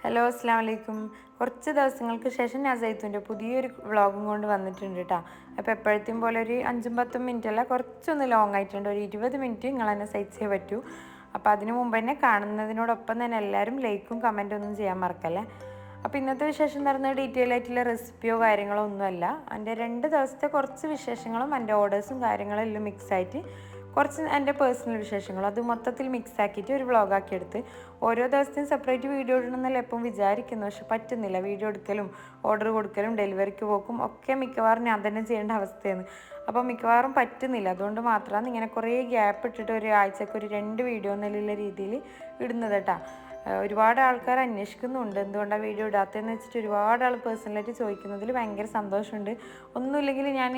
Hello അസ്സാം വലൈക്കും. കുറച്ച് ദിവസങ്ങൾക്ക് ശേഷം ഞാൻ സൈത്തുൻ്റെ പുതിയൊരു വ്ളോഗും കൊണ്ട് വന്നിട്ടുണ്ട് കേട്ടോ. അപ്പോൾ എപ്പോഴത്തെയും പോലെ ഒരു 5-10 മിനിറ്റ് അല്ല, കുറച്ചൊന്ന് ലോങ് ആയിട്ടുണ്ട്. ഒരു 20 മിനിറ്റ് നിങ്ങൾ തന്നെ സഹിച്ചേ പറ്റൂ. അപ്പോൾ അതിന് മുമ്പ് തന്നെ കാണുന്നതിനോടൊപ്പം തന്നെ എല്ലാവരും ലൈക്കും കമൻറ്റും ഒന്നും ചെയ്യാൻ മറക്കല്ലേ. അപ്പോൾ ഇന്നത്തെ വിശേഷം നടന്ന ഡീറ്റെയിൽ ആയിട്ടുള്ള റെസിപ്പിയോ കാര്യങ്ങളോ ഒന്നുമല്ല. എൻ്റെ 2 ദിവസത്തെ കുറച്ച് വിശേഷങ്ങളും എൻ്റെ ഓർഡേഴ്സും കാര്യങ്ങളും എല്ലാം മിക്സായിട്ട് കുറച്ച് എൻ്റെ പേഴ്സണൽ വിശേഷങ്ങൾ അത് മൊത്തത്തിൽ മിക്സ് ആക്കിയിട്ട് ഒരു വ്ളോഗാക്കി എടുത്ത് ഓരോ ദിവസത്തെയും സെപ്പറേറ്റ് വീഡിയോ ഇടണമെന്നല്ല എപ്പം വിചാരിക്കുന്നു. പക്ഷെ പറ്റുന്നില്ല. വീഡിയോ എടുക്കലും ഓർഡർ കൊടുക്കലും ഡെലിവറിക്ക് പോക്കും ഒക്കെ മിക്കവാറും ഞാൻ തന്നെ ചെയ്യേണ്ട അവസ്ഥയാണ്. അപ്പോൾ മിക്കവാറും പറ്റുന്നില്ല. അതുകൊണ്ട് മാത്രമാണ് ഇങ്ങനെ കുറേ ഗ്യാപ്പ് ഇട്ടിട്ട് ഒരു ആഴ്ചക്ക് ഒരു 2 വീഡിയോ എന്നുള്ള രീതിയിൽ ഇടുന്നത് കേട്ടോ. ഒരുപാട് ആൾക്കാർ അന്വേഷിക്കുന്നുണ്ട് എന്തുകൊണ്ടാണ് വീഡിയോ ഇടാത്തതെന്ന് വെച്ചിട്ട് ഒരുപാട് ആൾ പേഴ്സണലായിട്ട് ചോദിക്കുന്നതിൽ ഭയങ്കര സന്തോഷമുണ്ട്. ഒന്നുമില്ലെങ്കിൽ ഞാൻ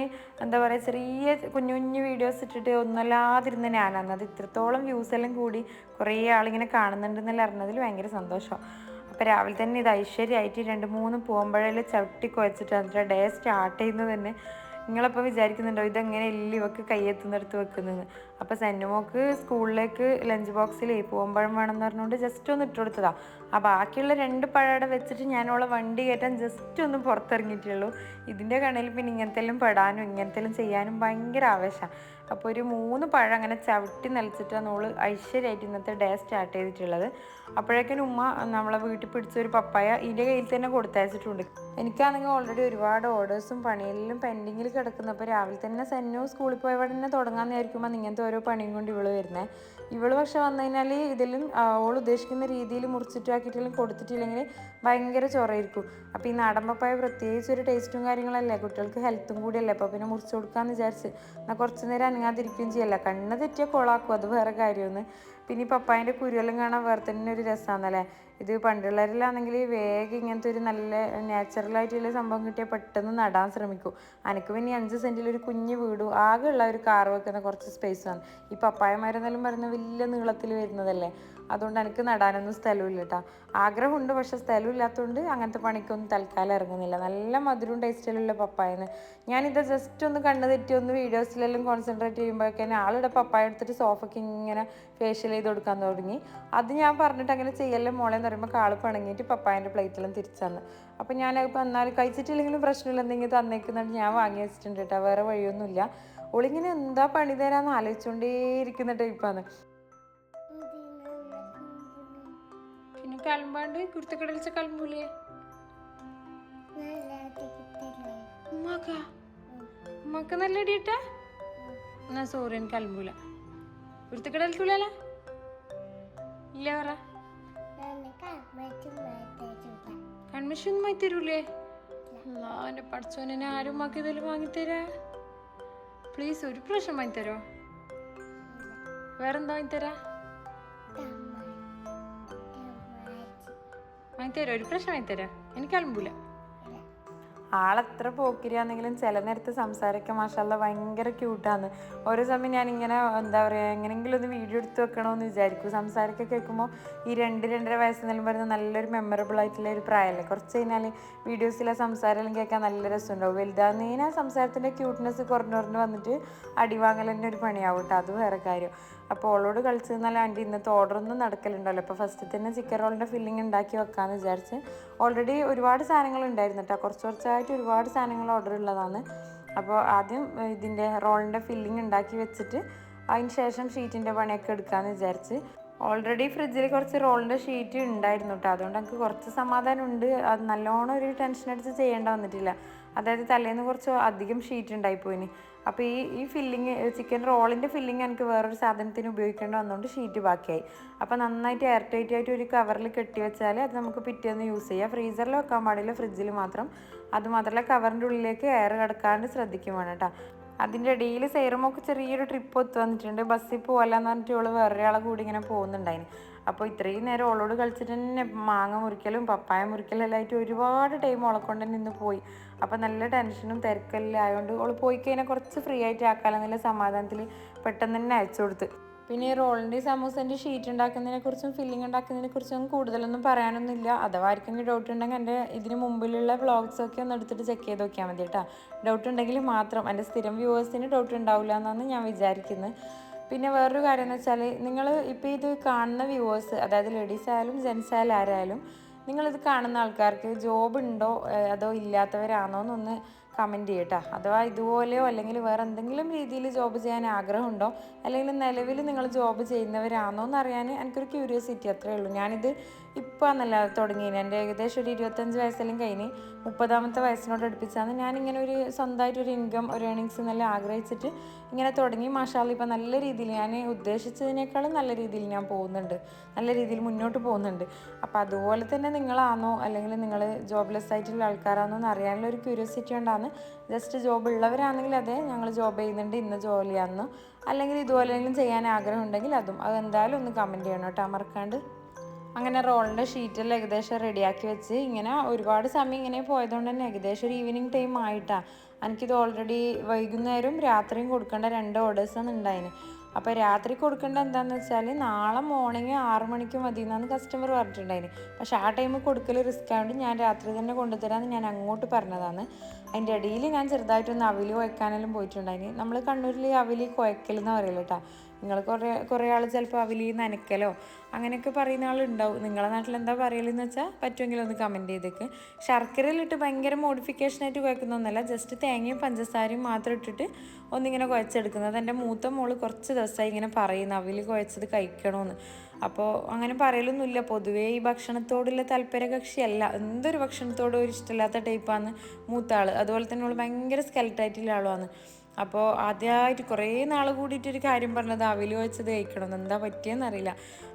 എന്താ പറയുക, ചെറിയ കുഞ്ഞു കുഞ്ഞു വീഡിയോസ് ഇട്ടിട്ട് ഒന്നുമല്ലാതിരുന്ന ഞാനാണ്. അത് ഇത്രത്തോളം വ്യൂസ് എല്ലാം കൂടി കുറേ ആളിങ്ങനെ കാണുന്നുണ്ടെന്നെല്ലാം അറിഞ്ഞതിൽ ഭയങ്കര സന്തോഷം. അപ്പോൾ രാവിലെ തന്നെ ഇത് ഐശ്വര്യമായിട്ട് 2-3 പൂവമ്പഴയിൽ ചവിട്ടി കുഴച്ചിട്ട് അതിൻ്റെ ഡേ സ്റ്റാർട്ട് ചെയ്യുന്നത് തന്നെ നിങ്ങളപ്പോൾ വിചാരിക്കുന്നുണ്ടോ ഇതെങ്ങനെ എല്ലാം ഇവക്ക് കയ്യെത്തുന്നിടത്ത് വെക്കുന്നത്. അപ്പോൾ സെന്നുമോക്ക് സ്കൂളിലേക്ക് ലഞ്ച് ബോക്സിൽ പൂവമ്പഴം വേണമെന്ന് പറഞ്ഞുകൊണ്ട് ജസ്റ്റ് ഒന്ന് ഇട്ട് കൊടുത്തതാണ്. ആ ബാക്കിയുള്ള 2 പഴയുടെ വെച്ചിട്ട് ഞാനോളെ വണ്ടി കയറ്റാൻ ജസ്റ്റ് ഒന്ന് പുറത്തിറങ്ങിയിട്ടുള്ളൂ. ഇതിൻ്റെ കണ്ണിൽ പിന്നെ ഇങ്ങനത്തെല്ലാം പെടാനും ഇങ്ങനത്തെല്ലാം ചെയ്യാനും ഭയങ്കര ആവേശമാണ്. അപ്പോൾ ഒരു 3 പഴം അങ്ങനെ ചവിട്ടി നിലച്ചിട്ടാണ് നമ്മൾ ഐശ്വര്യമായിട്ട് ഇന്നത്തെ ഡേ സ്റ്റാർട്ട് ചെയ്തിട്ടുള്ളത്. അപ്പോഴേക്കും ഉമ്മ നമ്മളെ വീട്ടിൽ പിടിച്ചൊരു പപ്പായ ഇതിൻ്റെ കയ്യിൽ തന്നെ കൊടുത്തയച്ചിട്ടുണ്ട്. എനിക്കാണെങ്കിൽ ഓൾറെഡി ഒരുപാട് ഓർഡേഴ്സും പണിയെല്ലാം പെൻഡിങ്ങിൽ കിടക്കുന്നപ്പോൾ രാവിലെ തന്നെ സെന്നു സ്കൂളിൽ പോയവിടെ തന്നെ തുടങ്ങാമെന്ന് വിചാരിക്കുമ്പോൾ ഇങ്ങനത്തെ ഓരോ പണിയും കൊണ്ട് ഇവള് വരുന്നത്. ഇവള് പക്ഷെ വന്നു കഴിഞ്ഞാൽ ഇതെല്ലാം ഓൾ ഉദ്ദേശിക്കുന്ന രീതിയിൽ മുറിച്ചിട്ടാക്കിയിട്ടെല്ലാം കൊടുത്തിട്ടില്ലെങ്കിൽ ഭയങ്കര ചൊറയിരിക്കും. അപ്പോൾ ഈ നാടൻ പപ്പായ പ്രത്യേകിച്ച് ഒരു ടേസ്റ്റും കാര്യങ്ങളല്ലേ, കുട്ടികൾക്ക് ഹെൽത്തും കൂടിയല്ലേ. അപ്പോൾ പിന്നെ മുറിച്ച് കൊടുക്കാമെന്ന് വിചാരിച്ച് എന്നാൽ കുറച്ച് നേരം അനങ്ങാതിരിക്കുകയും ചെയ്യല്ല. കണ്ണ് തെറ്റിയാൽ കൊളാക്കും, അത് വേറെ കാര്യമൊന്ന്. പിന്നെ ഈ പപ്പായൻ്റെ കുരുവെല്ലാം കാണാൻ വേറെ തന്നെ ഒരു രസമാണല്ലേ. ഇത് പണ്ടുള്ളവരിലാണെങ്കിൽ വേഗം ഇങ്ങനത്തെ ഒരു നല്ല നാച്ചുറലായിട്ടുള്ള സംഭവം കിട്ടിയാൽ പെട്ടെന്ന് നടാൻ ശ്രമിക്കും. എനിക്ക് പിന്നെ 5 സെൻറ്റിലൊരു കുഞ്ഞ് വീടും ആകെയുള്ള ഒരു കാർ വെക്കുന്ന കുറച്ച് സ്പേസാണ്. ഈ പപ്പായ മരമെന്നെല്ലാം പറയുന്നത് വലിയ നീളത്തിൽ വരുന്നതല്ലേ, അതുകൊണ്ട് എനിക്ക് നടാനൊന്നും സ്ഥലമില്ല കേട്ടോ. ആഗ്രഹമുണ്ട്, പക്ഷേ സ്ഥലമില്ലാത്തതുകൊണ്ട് അങ്ങനത്തെ പണിക്കൊന്നും തൽക്കാലം ഇറങ്ങുന്നില്ല. നല്ല മധുരവും ടേസ്റ്റിലുള്ള പപ്പായന്ന്. ഞാനിത് ജസ്റ്റ് ഒന്ന് കണ്ണ് തെറ്റി ഒന്ന് വീഡിയോസിലെല്ലാം കോൺസെൻട്രേറ്റ് ചെയ്യുമ്പോഴേക്കും ആളിവിടെ പപ്പായ എടുത്തിട്ട് സോഫയ്ക്ക് ഇങ്ങനെ ഫേഷ്യൽ ചെയ്ത് കൊടുക്കാൻ തുടങ്ങി. അത് ഞാൻ പറഞ്ഞിട്ട് അങ്ങനെ ചെയ്യല്ലേ മോളെ എന്ന് പറയുമ്പോൾ കാള് പണങ്ങിയിട്ട് പപ്പായൻ്റെ പ്ലേറ്റെല്ലാം തിരിച്ചന്ന്. അപ്പോൾ ഞാനപ്പോൾ എന്നാലും കഴിച്ചിട്ടില്ലെങ്കിലും പ്രശ്നമില്ല, എന്തെങ്കിലും തന്നേക്കുന്നുണ്ട് ഞാൻ വാങ്ങി വെച്ചിട്ടുണ്ട് കേട്ടോ. വേറെ വഴിയൊന്നുമില്ല. ഒളിങ്ങനെ എന്താ പണി തരാമെന്ന് ആലോചിച്ചുകൊണ്ടേ ഇരിക്കുന്ന ടൈപ്പാണ്. പിന്നെ കലമ്പാണ്ട് കുരുത്തക്കടലിച്ച കലമ്പൂലേ ഉമ്മക്ക് നല്ല അടിയിട്ടാ എന്നാ സോറി എനിക്ക് കലമ്പൂല. കുരുത്തക്കടലിക്കൂലല്ല ഇല്ല പറ. കൺമിഷൻ ഒന്നും വാങ്ങി തരൂലേ? എൻ്റെ പഠിച്ചോനെ ആരും ഉമ്മക്ക് ഇതെല്ലാം വാങ്ങിത്തരാ. പ്ലീസ് ഒരു പ്രാവശ്യം വാങ്ങിത്തരോ? വേറെന്താ വാങ്ങിത്തരാ? വാങ്ങിത്തരോ? ഒരു പ്രാവശ്യം വാങ്ങിത്തരാ. എനിക്ക് കലമ്പൂല. ആളെത്ര പോക്കിരിയാണെങ്കിലും ചില നേരത്തെ സംസാരമൊക്കെ മാഷാല്ലാ ഭയങ്കര ക്യൂട്ടാണ്. ഓരോ സമയം ഞാനിങ്ങനെ എന്താ പറയുക എങ്ങനെയെങ്കിലും ഒന്ന് വീഡിയോ എടുത്ത് വെക്കണമെന്ന് വിചാരിക്കും. സംസാരമൊക്കെ കേൾക്കുമ്പോൾ ഈ 2-2.5 വയസ്സെന്നെല്ലാം പറയുന്നത് നല്ലൊരു മെമ്മറബിൾ ആയിട്ടുള്ള ഒരു പ്രായമല്ലേ. കുറച്ച് കഴിഞ്ഞാൽ വീഡിയോസിലെ സംസാരമെല്ലാം കേൾക്കാൻ നല്ല രസമുണ്ടാവും. വലുതാകുന്നതിന് ആ സംസാരത്തിൻ്റെ ക്യൂട്ട്നെസ് കുറഞ്ഞു വന്നിട്ട് അടിവാങ്ങൽ തന്നെ ഒരു പണിയാവും കേട്ടോ. അത് വേറെ കാര്യം. അപ്പോൾ ഓളോട് കളിച്ച് നിന്നാൽ ആൻറ്റി ഇന്നത്തെ ഓർഡറൊന്നും നടക്കലുണ്ടല്ലോ. അപ്പോൾ ഫസ്റ്റ് തന്നെ ചിക്കൻ റോളിൻ്റെ ഫില്ലിങ് ഉണ്ടാക്കി വെക്കാമെന്ന് വിചാരിച്ച് ഓൾറെഡി ഒരുപാട് സാധനങ്ങൾ ഉണ്ടായിരുന്നു കേട്ടോ. കുറച്ചായിട്ട് ഒരുപാട് സാധനങ്ങൾ ഓർഡർ ഉള്ളതാണ്. അപ്പോൾ ആദ്യം ഇതിൻ്റെ റോളിൻ്റെ ഫില്ലിങ് ഉണ്ടാക്കി വെച്ചിട്ട് അതിന് ശേഷം ഷീറ്റിൻ്റെ പണിയൊക്കെ എടുക്കാമെന്ന് വിചാരിച്ച്. ഓൾറെഡി ഫ്രിഡ്ജിൽ കുറച്ച് റോളിൻ്റെ ഷീറ്റ് ഉണ്ടായിരുന്നു കേട്ടോ. അതുകൊണ്ട് എനിക്ക് കുറച്ച് സമാധാനമുണ്ട്. അത് നല്ലോണം ഒരു ടെൻഷൻ അടിച്ച് ചെയ്യേണ്ട വന്നിട്ടില്ല. അതായത് തലേന്ന് കുറച്ച് അധികം ഷീറ്റ് ഉണ്ടായിപ്പോയിന്. അപ്പോൾ ഈ ഫില്ലിങ് ചിക്കൻ റോളിൻ്റെ ഫില്ലിങ് എനിക്ക് വേറൊരു സാധനത്തിന് ഉപയോഗിക്കേണ്ടി വന്നുകൊണ്ട് ഷീറ്റ് ബാക്കിയായി. അപ്പോൾ നന്നായിട്ട് എയർ ടൈറ്റ് ആയിട്ട് ഒരു കവറിൽ കെട്ടി വെച്ചാൽ അത് നമുക്ക് പിറ്റേന്ന് യൂസ് ചെയ്യാം. ഫ്രീസറിൽ വെക്കാൻ പാടില്ല, ഫ്രിഡ്ജിൽ മാത്രം. അതുമാത്രമല്ല കവറിൻ്റെ ഉള്ളിലേക്ക് എയർ കിടക്കാണ്ട് ശ്രദ്ധിക്കും വേണം കേട്ടോ. അതിൻ്റെ ഇടയിൽ സൈറമൊക്കെ ചെറിയൊരു ട്രിപ്പ് ഒത്തു വന്നിട്ടുണ്ട്. ബസ്സിൽ പോകലാന്ന് പറഞ്ഞിട്ട് ഇവള് വേറൊരാളെ കൂടി ഇങ്ങനെ പോകുന്നുണ്ടായിന്. അപ്പോൾ ഇത്രയും നേരം ഓളോട് കളിച്ചിട്ട് തന്നെ മാങ്ങ മുറിക്കലും പപ്പായ മുറിക്കലും എല്ലാം ആയിട്ട് ഒരുപാട് ടൈം ഓളെ കൊണ്ട് നിന്ന് പോയി. അപ്പോൾ നല്ല ടെൻഷനും തിരക്കെല്ലാം ആയതുകൊണ്ട് ഓള് പോയി കഴിഞ്ഞാൽ കുറച്ച് ഫ്രീ ആയിട്ട് ആക്കാമെന്നുള്ള സമാധാനത്തിൽ പെട്ടെന്ന് തന്നെ അയച്ചു കൊടുത്ത്. പിന്നെ ഈ റോളിൻ്റെ സമൂസൻ്റെ ഷീറ്റ് ഉണ്ടാക്കുന്നതിനെക്കുറിച്ചും ഫില്ലിംഗ് ഉണ്ടാക്കുന്നതിനെക്കുറിച്ചും കൂടുതലൊന്നും പറയാനൊന്നുമില്ല. അഥവാ ആർക്കെങ്കിലും ഡൗട്ട് ഉണ്ടെങ്കിൽ എൻ്റെ ഇതിന് മുമ്പിലുള്ള വ്ളോഗ്സൊക്കെ ഒന്ന് എടുത്തിട്ട് ചെക്ക് ചെയ്ത് നോക്കിയാൽ മതി കേട്ടോ. ഡൗട്ട് ഉണ്ടെങ്കിൽ മാത്രം. എൻ്റെ സ്ഥിരം വ്യൂവേഴ്സിന് ഡൗട്ട് ഉണ്ടാവില്ല എന്നാണ് ഞാൻ വിചാരിക്കുന്നത്. പിന്നെ വേറൊരു കാര്യം എന്ന് വെച്ചാൽ നിങ്ങൾ ഇപ്പോൾ ഇത് കാണുന്ന വ്യൂവേഴ്സ്, അതായത് ലേഡീസ് ആയാലും ജെൻസ് ആയാലും ആരായാലും നിങ്ങളിത് കാണുന്ന ആൾക്കാർക്ക് ജോബ് ഉണ്ടോ അതോ ഇല്ലാത്തവരാണോ എന്നൊന്ന് കമൻറ്റ് ചെയ്യട്ടോ. അഥവാ ഇതുപോലെയോ അല്ലെങ്കിൽ വേറെ എന്തെങ്കിലും രീതിയിൽ ജോബ് ചെയ്യാൻ ആഗ്രഹമുണ്ടോ, അല്ലെങ്കിൽ നിലവിൽ നിങ്ങൾ ജോബ് ചെയ്യുന്നവരാണോ എന്നറിയാൻ എനിക്കൊരു ക്യൂരിയോസിറ്റി അത്രയേ ഉള്ളൂ. ഞാനിത് ഇപ്പോൾ എന്നല്ല തുടങ്ങിയത്. എൻ്റെ ഏകദേശം ഒരു 25 വയസ്സെല്ലാം കഴിഞ്ഞ് 30ാമത്തെ വയസ്സിനോട് അടുപ്പിച്ചാണ് ഞാനിങ്ങനെ ഒരു സ്വന്തമായിട്ടൊരു ഇൻകം, ഒരു ഏണിങ്സ് എന്നെല്ലാം ആഗ്രഹിച്ചിട്ട് ഇങ്ങനെ തുടങ്ങി. മാഷാഅല്ലാഹ് ഇപ്പോൾ നല്ല രീതിയിൽ ഞാൻ ഉദ്ദേശിച്ചതിനേക്കാളും നല്ല രീതിയിൽ ഞാൻ പോകുന്നുണ്ട്, നല്ല രീതിയിൽ മുന്നോട്ട് പോകുന്നുണ്ട്. അപ്പോൾ അതുപോലെ തന്നെ നിങ്ങളാണോ അല്ലെങ്കിൽ നിങ്ങൾ ജോബ്ലെസ് ആയിട്ടുള്ള ആൾക്കാരാണോ എന്ന് അറിയാനുള്ള ഒരു ക്യൂരിയോസിറ്റി കൊണ്ടാണ്. ജസ്റ്റ് ജോബ് ഉള്ളവരാണെങ്കിൽ അതെ ഞങ്ങൾ ജോബ് ചെയ്യുന്നുണ്ട് ഇന്ന ജോലിയാണെന്നോ, അല്ലെങ്കിൽ ഇതുപോലെയെങ്കിലും ചെയ്യാൻ ആഗ്രഹം ഉണ്ടെങ്കിൽ അതും അതെന്തായാലും ഒന്ന് കമൻറ്റ് ചെയ്യണം കേട്ടോ, മറക്കാണ്ട്. അങ്ങനെ റോളിൻ്റെ ഷീറ്റെല്ലാം ഏകദേശം റെഡിയാക്കി വെച്ച് ഇങ്ങനെ ഒരുപാട് സമയം ഇങ്ങനെ പോയതുകൊണ്ട് തന്നെ ഏകദേശം ഒരു ഈവനിങ് ടൈം ആയിട്ടാണ്. എനിക്കിത് ഓൾറെഡി വൈകുന്നേരവും രാത്രിയും കൊടുക്കേണ്ട 2 ഓർഡേഴ്സാണ് ഉണ്ടായിന്. അപ്പോൾ രാത്രി കൊടുക്കേണ്ട എന്താണെന്ന് വെച്ചാൽ നാളെ മോർണിംഗ് 6 മണിക്ക് മതി എന്നാണ് കസ്റ്റമർ പറഞ്ഞിട്ടുണ്ടായിന്. പക്ഷേ ആ ടൈം കൊടുക്കൽ റിസ്ക് ആയതുകൊണ്ട് ഞാൻ രാത്രി തന്നെ കൊണ്ടുതരാമെന്ന് ഞാൻ അങ്ങോട്ട് പറഞ്ഞതാണ്. അതിൻ്റെ ഇടയിൽ ഞാൻ ചെറുതായിട്ടൊന്ന് അവിൽ കുഴക്കാനെല്ലാം പോയിട്ടുണ്ടായിന്. നമ്മൾ കണ്ണൂരിൽ അവിൽ കുഴക്കൽ എന്ന് പറയില്ല കേട്ടോ. നിങ്ങൾ കുറേ ആൾ ചിലപ്പോൾ അവിൽ നനയ്ക്കലോ അങ്ങനെയൊക്കെ പറയുന്ന ആളുണ്ടാവും. നിങ്ങളുടെ നാട്ടിൽ എന്താ പറയലെന്ന് വെച്ചാൽ പറ്റുമെങ്കിൽ ഒന്ന് കമൻറ്റ് ചെയ്തേക്ക്. ശർക്കരയിലിട്ട് ഭയങ്കര മോഡിഫിക്കേഷനായിട്ട് കുഴക്കുന്നൊന്നുമല്ല, ജസ്റ്റ് തേങ്ങയും പഞ്ചസാരയും മാത്രം ഇട്ടിട്ട് ഒന്നിങ്ങനെ കുഴച്ചെടുക്കുന്നത്. എൻ്റെ മൂത്ത മോള് കുറച്ച് ദിവസമായി ഇങ്ങനെ പറയുന്നു അവിൽ കുഴച്ചത് കഴിക്കണമെന്ന്. അപ്പോൾ അങ്ങനെ പറയലൊന്നുമില്ല. പൊതുവേ ഈ ഭക്ഷണത്തോടുള്ള താല്പര്യ കക്ഷിയല്ല, എന്തൊരു ഭക്ഷണത്തോടും ഒരു ഇഷ്ടമില്ലാത്ത ടൈപ്പാണ് മൂത്ത ആൾ. അതുപോലെ തന്നെ അവൾ ഭയങ്കര സ്കെൽറ്റായിട്ടുള്ള ആളുമാണ്. അപ്പോൾ ആദ്യമായിട്ട് കുറേ നാൾ കൂടിയിട്ടൊരു കാര്യം പറഞ്ഞത് അവിൽ വെച്ചത് കഴിക്കണമെന്ന്. എന്താ പറ്റിയെന്നറിയില്ല.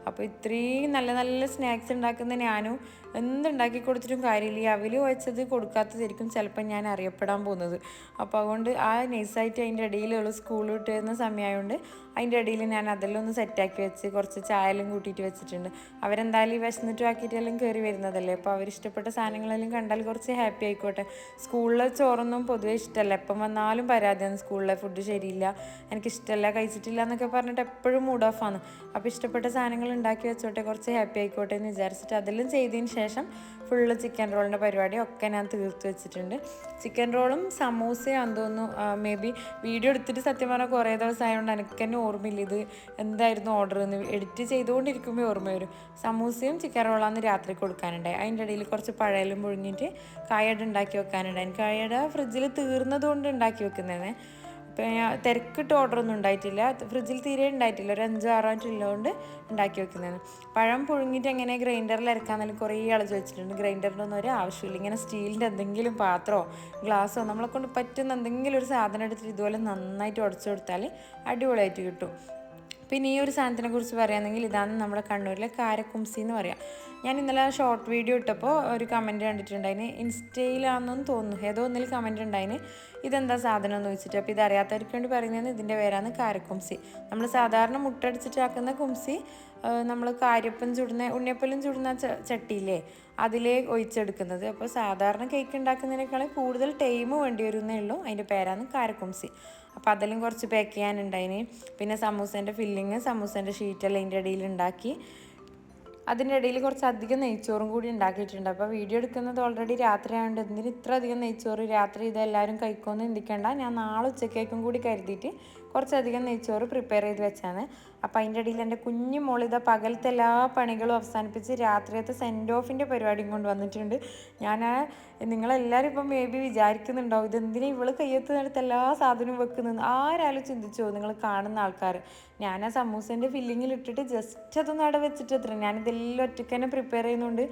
അപ്പോൾ ഇത്രയും നല്ല നല്ല സ്നാക്സ് ഉണ്ടാക്കുന്ന ഞാനും എന്തുണ്ടാക്കി കൊടുത്തിട്ടും കാര്യമില്ല. ഈ അവിൽ വെച്ചത് കൊടുക്കാത്തതായിരിക്കും ചിലപ്പോൾ ഞാൻ അറിയപ്പെടാൻ പോകുന്നത്. അപ്പോൾ അതുകൊണ്ട് ആ നൈസായിട്ട് അതിൻ്റെ ഇടയിലുള്ള സ്കൂൾ വിട്ട് വരുന്ന സമയമായതുകൊണ്ട് അതിൻ്റെ ഇടയിൽ ഞാൻ അതെല്ലാം ഒന്ന് സെറ്റാക്കി വെച്ച് കുറച്ച് ചായയെല്ലാം കൂട്ടിയിട്ട് വെച്ചിട്ടുണ്ട്. അവരെന്തായാലും ഈ വിശന്നിട്ട് ആക്കിയിട്ടെല്ലാം കയറി വരുന്നതല്ലേ, അപ്പോൾ അവരിഷ്ടപ്പെട്ട സാധനങ്ങളെല്ലാം കണ്ടാൽ കുറച്ച് ഹാപ്പി ആയിക്കോട്ടെ. സ്കൂളിലെ ചോറൊന്നും പൊതുവേ ഇഷ്ടമല്ല, എപ്പം വന്നാലും പരാതിയാണ് സ്കൂളിലെ ഫുഡ് ശരിയില്ല, എനിക്കിഷ്ടമല്ല, കഴിച്ചിട്ടില്ല എന്നൊക്കെ പറഞ്ഞിട്ട് എപ്പോഴും മൂഡ് ഓഫാണ്. അപ്പോൾ ഇഷ്ടപ്പെട്ട സാധനങ്ങൾ ഉണ്ടാക്കി വെച്ചോട്ടെ, കുറച്ച് ഹാപ്പി ആയിക്കോട്ടെ എന്ന് വിചാരിച്ചിട്ട് അതെല്ലാം ചെയ്തതിന് ശേഷം ഫുള്ള് ചിക്കൻ റോളിൻ്റെ പരിപാടിയൊക്കെ ഞാൻ തീർത്ത് വെച്ചിട്ടുണ്ട്. ചിക്കൻ റോളും സമൂസയാണെന്ന് തോന്നുന്നു. മേ ബി വീഡിയോ എടുത്തിട്ട് സത്യം പറഞ്ഞാൽ കുറേ ദിവസമായതുകൊണ്ട് എനിക്ക് തന്നെ ഓർമ്മയില്ല ഇത് എന്തായിരുന്നു ഓർഡർ എന്ന്. എഡിറ്റ് ചെയ്തുകൊണ്ടിരിക്കുമ്പോൾ ഓർമ്മ വരും. സമൂസയും ചിക്കൻ റോളാന്ന് രാത്രി കൊടുക്കാനുണ്ടായി. അതിൻ്റെ ഇടയിൽ കുറച്ച് പഴയെല്ലാം പുഴുങ്ങിയിട്ട് കായട ഉണ്ടാക്കി വെക്കാനുണ്ടായി. കായട ഫ്രിഡ്ജിൽ തീർന്നതുകൊണ്ട് ഉണ്ടാക്കി വെക്കുന്നതാണ്. തിരക്കിട്ട് ഓർഡറൊന്നും ഉണ്ടായിട്ടില്ല, ഫ്രിഡ്ജിൽ തീരെ ഉണ്ടായിട്ടില്ല, ഒരു 5-6 ഉള്ളതുകൊണ്ട് ഉണ്ടാക്കി വെക്കുന്നതാണ്. പഴം പുഴുങ്ങിയിട്ട് എങ്ങനെ ഗ്രൈൻഡറിൽ ഇറക്കാമെന്നാലും കുറേ ആൾ ചോദിച്ചിട്ടുണ്ട്. ഗ്രൈൻഡറിൻ്റെ ഒന്നും ഒരു ആവശ്യമില്ല. ഇങ്ങനെ സ്റ്റീലിൻ്റെ എന്തെങ്കിലും പാത്രമോ ഗ്ലാസ്സോ നമ്മളെ കൊണ്ട് പറ്റുന്ന എന്തെങ്കിലും ഒരു സാധനം എടുത്തിട്ട് ഇതുപോലെ നന്നായിട്ട് ഉടച്ചു കൊടുത്താൽ അടിപൊളിയായിട്ട് കിട്ടും. പിന്നെ ഈ ഒരു സാധനത്തിനെ കുറിച്ച് പറയുകയാണെങ്കിൽ ഇതാണ് നമ്മുടെ കണ്ണൂരിലെ കാരക്കുംസി എന്ന് പറയാം. ഞാൻ ഇന്നലെ ഷോർട്ട് വീഡിയോ ഇട്ടപ്പോൾ ഒരു കമൻറ്റ് കണ്ടിട്ടുണ്ടായിന്, ഇൻസ്റ്റയിലാണെന്ന് തോന്നുന്നു, ഏതോ ഒന്നിൽ കമൻറ്റ് ഉണ്ടായിന് ഇതെന്താ സാധനം എന്ന് വെച്ചിട്ട്. അപ്പോൾ ഇതറിയാത്തവർക്ക് വേണ്ടി പറയുന്നത് ഇതിൻ്റെ പേരാണ് കാരക്കുംസി. നമ്മൾ സാധാരണ മുട്ടടിച്ചിട്ടാക്കുന്ന കുംസി നമ്മൾ കാര്യപ്പം ചുടുന്ന ഉണ്ണിയപ്പലും ചുടുന്ന ചട്ടിയില്ലേ അതിലേ ഒഴിച്ചെടുക്കുന്നത്. അപ്പോൾ സാധാരണ കേക്ക് ഉണ്ടാക്കുന്നതിനേക്കാളും കൂടുതൽ ടൈം വേണ്ടി വരുന്നേ ഉള്ളൂ. അതിൻ്റെ പേരാണ് കാരക്കുംസി. അപ്പോൾ അതെല്ലാം കുറച്ച് പാക്ക് ചെയ്യാനുണ്ടായിന്. പിന്നെ സമൂസേൻ്റെ ഫില്ലിങ്, സമൂസേൻ്റെ ഷീറ്റെല്ലാം അതിൻ്റെ ഇടയിൽ ഉണ്ടാക്കി. അതിൻ്റെ ഇടയിൽ കുറച്ച് അധികം നെയ്ച്ചോറും കൂടി ഉണ്ടാക്കിയിട്ടുണ്ട്. അപ്പോൾ വീഡിയോ എടുക്കുന്നത് ഓൾറെഡി രാത്രി ആയതുകൊണ്ട് എന്തിന് ഇത്ര അധികം നെയ്ച്ചോറ് രാത്രി ഇതെല്ലാവരും കഴിക്കുമെന്ന് ചിന്തിക്കേണ്ട. ഞാൻ നാളെ ഉച്ചക്കേക്കും കൂടി കരുതിയിട്ട് കുറച്ചധികം നെയ്ച്ചോറ് പ്രിപ്പയർ ചെയ്ത് വെച്ചാണ്. അപ്പോൾ അതിൻ്റെ ഇടയിൽ എൻ്റെ കുഞ്ഞു മോളിത പകലത്തെ എല്ലാ പണികളും അവസാനിപ്പിച്ച് രാത്രിയത്തെ സെൻഡ് ഓഫിൻ്റെ പരിപാടിയും കൊണ്ട് വന്നിട്ടുണ്ട്. ഞാൻ നിങ്ങളെല്ലാവരും ഇപ്പം മേ ബി വിചാരിക്കുന്നുണ്ടാവും ഇതെന്തിനാ ഇവള് കയ്യത്ത് നേരത്തെ എല്ലാ സാധനവും വെക്കുന്നത്. ആരാലും ചിന്തിച്ചോ നിങ്ങൾ കാണുന്ന ആൾക്കാർ. ഞാൻ ആ സമൂസേൻ്റെ ഫില്ലിങ്ങിൽ ഇട്ടിട്ട് ജസ്റ്റ് അതൊന്നും അവിടെ വെച്ചിട്ട് എത്ര ഞാനിതെല്ലാം ഒറ്റയ്ക്ക് തന്നെ പ്രിപ്പയർ ചെയ്യുന്നുണ്ട്.